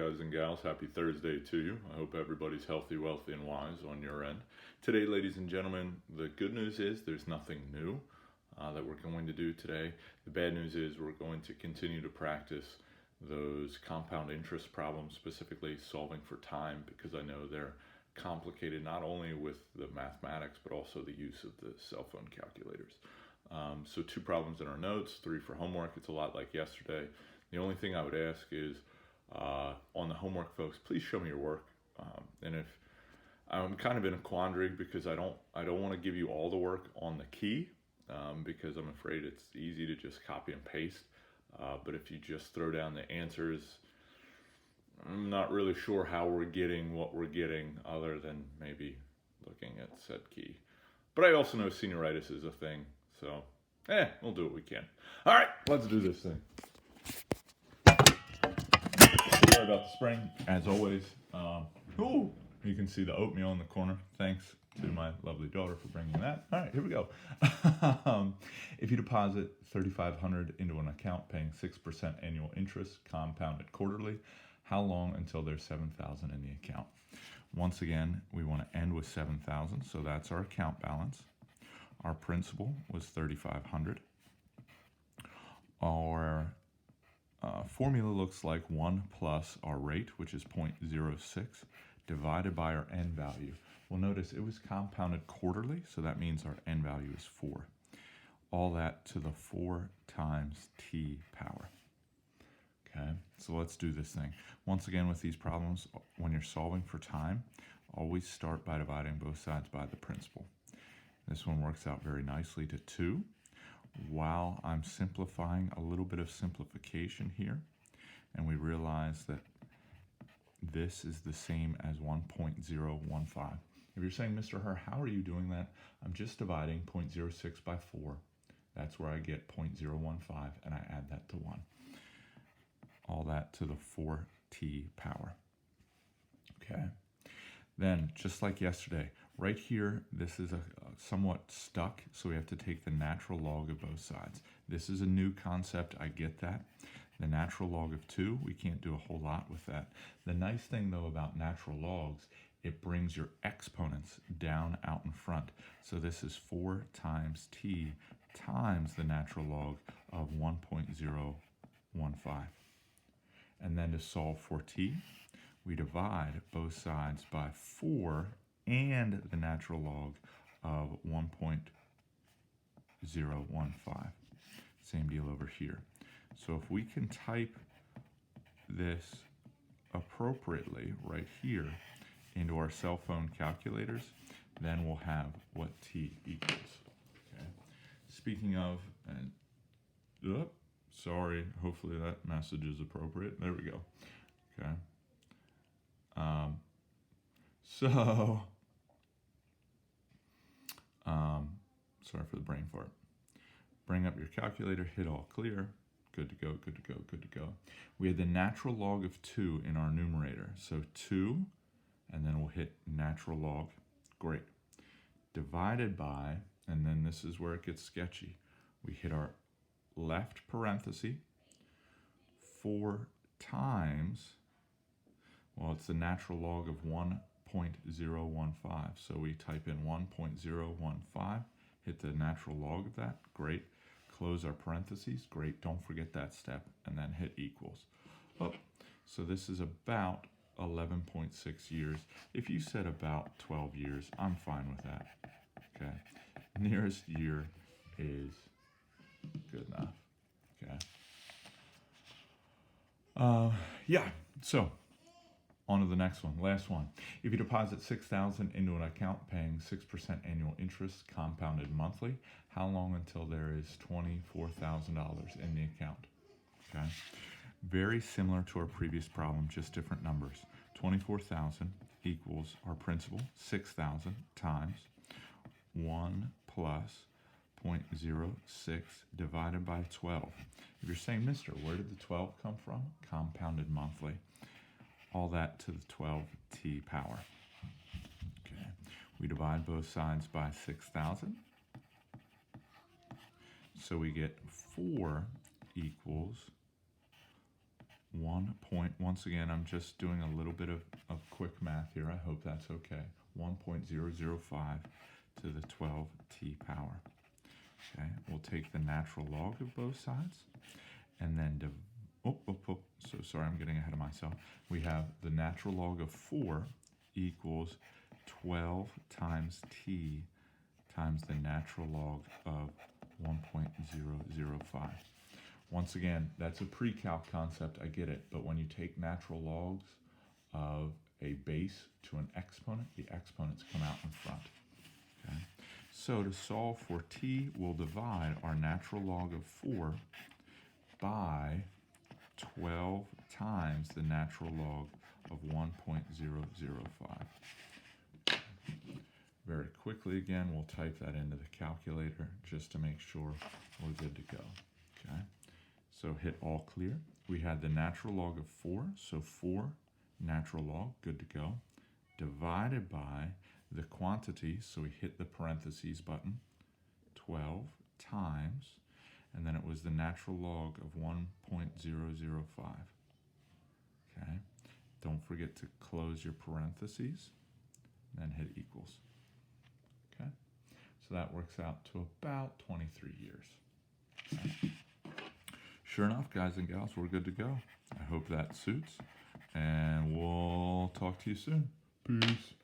guys and gals. Happy Thursday to you. I hope everybody's healthy, wealthy, and wise on your end. Today, ladies and gentlemen, the good news is there's nothing new that we're going to do today. The bad news is we're going to continue to practice those compound interest problems, specifically solving for time, because I know they're complicated not only with the mathematics, but also the use of the cell phone calculators. So 2 problems in our notes, 3 for homework. It's a lot like yesterday. The only thing I would ask is, on the homework, folks, please show me your work. And if I'm kind of in a quandary because I don't want to give you all the work on the key, because I'm afraid it's easy to just copy and paste. But if you just throw down the answers, I'm not really sure how we're getting what we're getting other than maybe looking at said key. But I also know senioritis is a thing, so we'll do what we can. All right, let's do this thing. Sorry about the spring, as always. You can see the oatmeal in the corner. Thanks to my lovely daughter for bringing that. All right, here we go. If you deposit $3,500 into an account paying 6% annual interest, compounded quarterly, how long until there's $7,000 in the account? Once again, we want to end with $7,000, so that's our account balance. Our principal was $3,500. Our formula looks like 1 plus our rate, which is 0.06, divided by our end value. Well, notice it was compounded quarterly, so that means our end value is 4. All that to the 4 times t power. Okay, so let's do this thing. Once again, with these problems, when you're solving for time, always start by dividing both sides by the principal. This one works out very nicely to 2. While I'm simplifying, a little bit of simplification here, and we realize that this is the same as 1.015. If you're saying, Mr. Herr, how are you doing that? I'm just dividing 0.06 by 4. That's where I get 0.015, and I add that to 1. All that to the 4t power. Okay. Then, just like yesterday, right here, this is a somewhat stuck, so we have to take the natural log of both sides. This is a new concept, I get that. The natural log of 2, we can't do a whole lot with that. The nice thing, though, about natural logs, it brings your exponents down out in front. So this is 4 times t times the natural log of 1.015. And then to solve for t, we divide both sides by 4 and the natural log of 1.015. Same deal over here. So if we can type this appropriately right here into our cell phone calculators, then we'll have what t equals. Okay. Speaking of, sorry, hopefully that message is appropriate. There we go. Okay. Sorry for the brain fart. Bring up your calculator, hit all clear. Good to go, good to go, good to go. We had the natural log of 2 in our numerator. So 2, and then we'll hit natural log. Great. Divided by, and then this is where it gets sketchy. We hit our left parenthesis, 4 times, well, it's the natural log of 1.015. So we type in 1.015, hit the natural log of that. Great. Close our parentheses. Great. Don't forget that step. And then hit equals. Oh, so this is about 11.6 years. If you said about 12 years, I'm fine with that. Okay. Nearest year is good enough. Okay. So on to the next one, last one. If you deposit $6,000 into an account paying 6% annual interest compounded monthly, how long until there is $24,000 in the account? Okay. Very similar to our previous problem, just different numbers. 24,000 equals our principal, 6,000 times 1 plus 0.06 divided by 12. If you're saying, Mister, where did the 12 come from? Compounded monthly. All that to the 12t power. Okay. We divide both sides by 6,000. So we get 4 equals once again, I'm just doing a little bit of quick math here. I hope that's okay. 1.005 to the 12t power. Okay, we'll take the natural log of both sides, and then so sorry, I'm getting ahead of myself. We have the natural log of 4 equals 12 times t times the natural log of 1.005. Once again, that's a pre-calc concept, I get it, but when you take natural logs of a base to an exponent, the exponents come out in front. Okay? So to solve for t, we'll divide our natural log of 4 by 12 times the natural log of 1.005. Very quickly again, we'll type that into the calculator just to make sure we're good to go. Okay, so hit all clear. We had the natural log of 4, so 4 natural log, good to go, divided by the quantity, so we hit the parentheses button, 12 times, and then it was the natural log of 1.005. Okay, don't forget to close your parentheses, and then hit equals. Okay, so that works out to about 23 years. Okay. Sure enough, guys and gals, we're good to go. I hope that suits, and we'll talk to you soon. Peace.